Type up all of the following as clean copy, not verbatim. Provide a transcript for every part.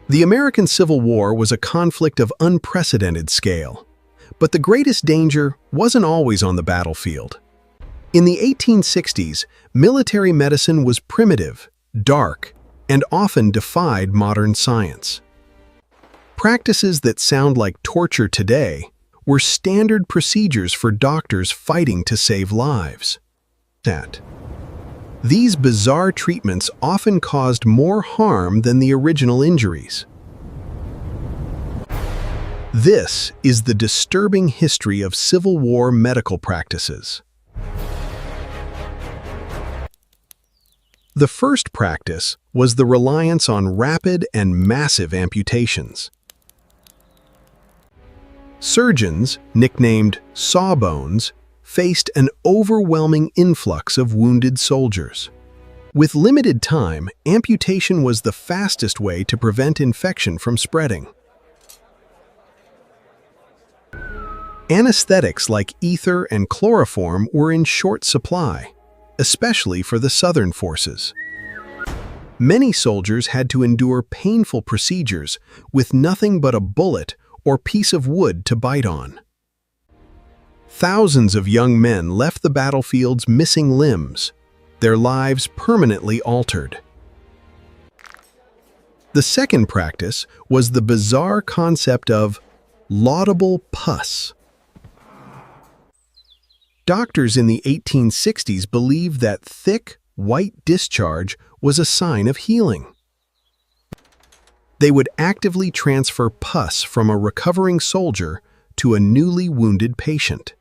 The American Civil War was a conflict of unprecedented scale, but the greatest danger wasn't always on the battlefield. In the 1860s, military medicine was primitive, dark, and often defied modern science. Practices that sound like torture today were standard procedures for doctors fighting to save lives. These bizarre treatments often caused more harm than the original injuries. This is the disturbing history of Civil War medical practices. The first practice was the reliance on rapid and massive amputations. Surgeons, nicknamed Sawbones, faced an overwhelming influx of wounded soldiers. With limited time, amputation was the fastest way to prevent infection from spreading. Anesthetics like ether and chloroform were in short supply, especially for the Southern forces. Many soldiers had to endure painful procedures with nothing but a bullet or piece of wood to bite on. Thousands of young men left the battlefields missing limbs, their lives permanently altered. The second practice was the bizarre concept of laudable pus. Doctors in the 1860s believed that thick, white discharge was a sign of healing. They would actively transfer pus from a recovering soldier to a newly wounded patient.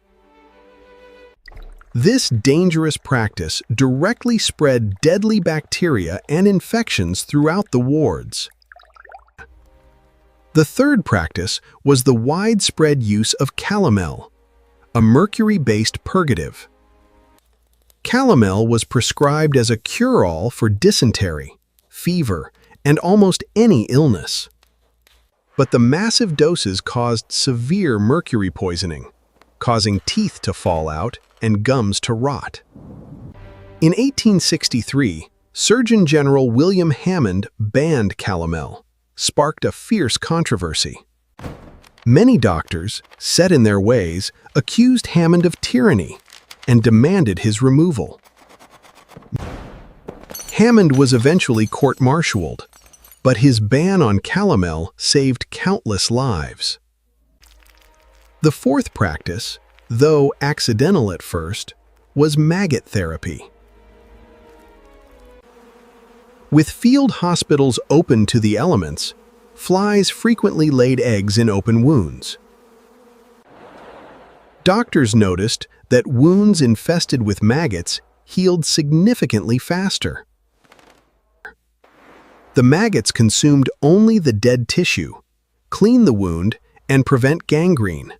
This dangerous practice directly spread deadly bacteria and infections throughout the wards. The third practice was the widespread use of calomel, a mercury-based purgative. Calomel was prescribed as a cure-all for dysentery, fever, and almost any illness. But the massive doses caused severe mercury poisoning, causing teeth to fall out and gums to rot. In 1863, Surgeon General William Hammond banned calomel, sparked a fierce controversy. Many doctors, set in their ways, accused Hammond of tyranny and demanded his removal. Hammond was eventually court-martialed, but his ban on calomel saved countless lives. The fourth practice, though accidental at first, was maggot therapy. With field hospitals open to the elements, flies frequently laid eggs in open wounds. Doctors noticed that wounds infested with maggots healed significantly faster. The maggots consumed only the dead tissue, clean the wound, and prevent gangrene.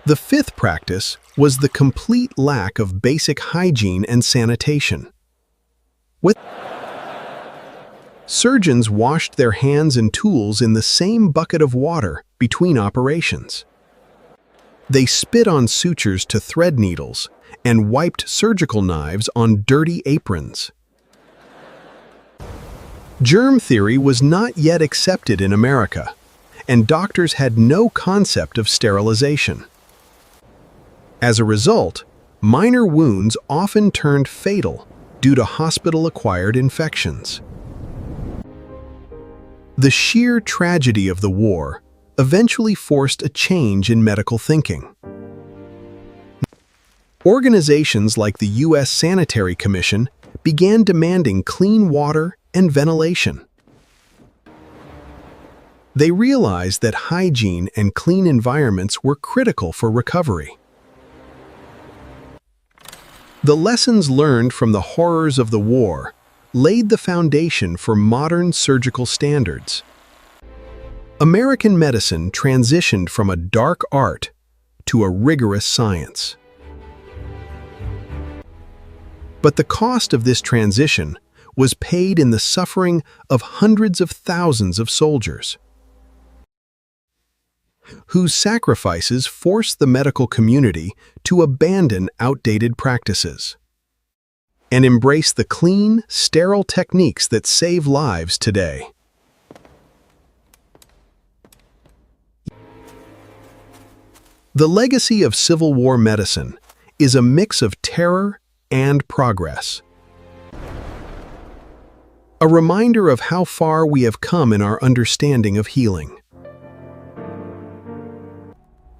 The fifth practice was the complete lack of basic hygiene and sanitation. Surgeons washed their hands and tools in the same bucket of water between operations. They spit on sutures to thread needles and wiped surgical knives on dirty aprons. Germ theory was not yet accepted in America, and doctors had no concept of sterilization. As a result, minor wounds often turned fatal due to hospital-acquired infections. The sheer tragedy of the war eventually forced a change in medical thinking. Organizations like the U.S. Sanitary Commission began demanding clean water and ventilation. They realized that hygiene and clean environments were critical for recovery. The lessons learned from the horrors of the war laid the foundation for modern surgical standards. American medicine transitioned from a dark art to a rigorous science. But the cost of this transition was paid in the suffering of hundreds of thousands of soldiers, whose sacrifices forced the medical community to abandon outdated practices. and embrace the clean, sterile techniques that save lives today. The legacy of Civil War medicine is a mix of terror and progress. A reminder of how far we have come in our understanding of healing,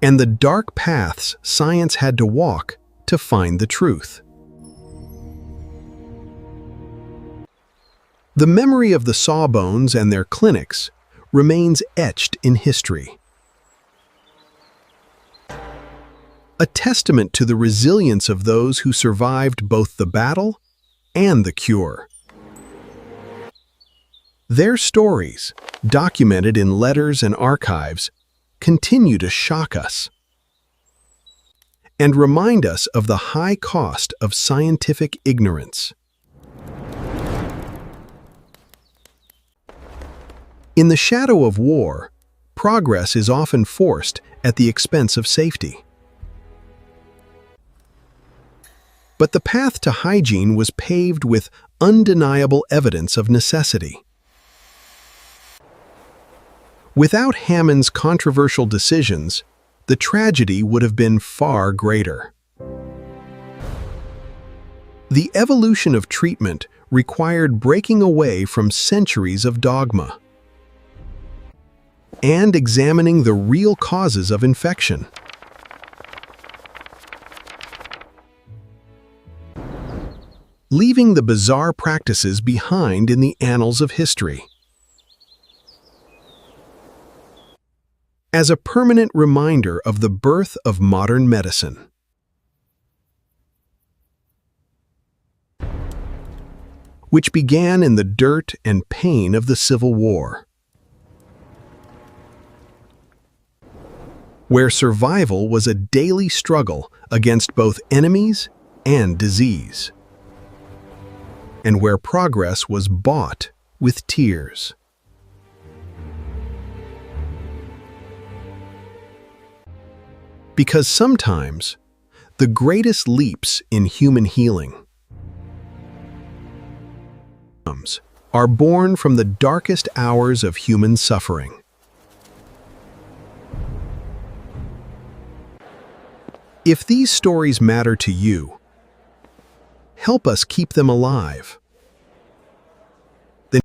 and the dark paths science had to walk to find the truth. The memory of the Sawbones and their clinics remains etched in history. A testament to the resilience of those who survived both the battle and the cure. Their stories, documented in letters and archives, continue to shock us and remind us of the high cost of scientific ignorance. In the shadow of war, progress is often forced at the expense of safety. But the path to hygiene was paved with undeniable evidence of necessity. Without Hammond's controversial decisions, the tragedy would have been far greater. The evolution of treatment required breaking away from centuries of dogma and examining the real causes of infection. Leaving the bizarre practices behind in the annals of history. As a permanent reminder of the birth of modern medicine. Which began in the dirt and pain of the Civil War, where survival was a daily struggle against both enemies and disease, and where progress was bought with tears. Because sometimes, the greatest leaps in human healing are born from the darkest hours of human suffering. If these stories matter to you, help us keep them alive. Then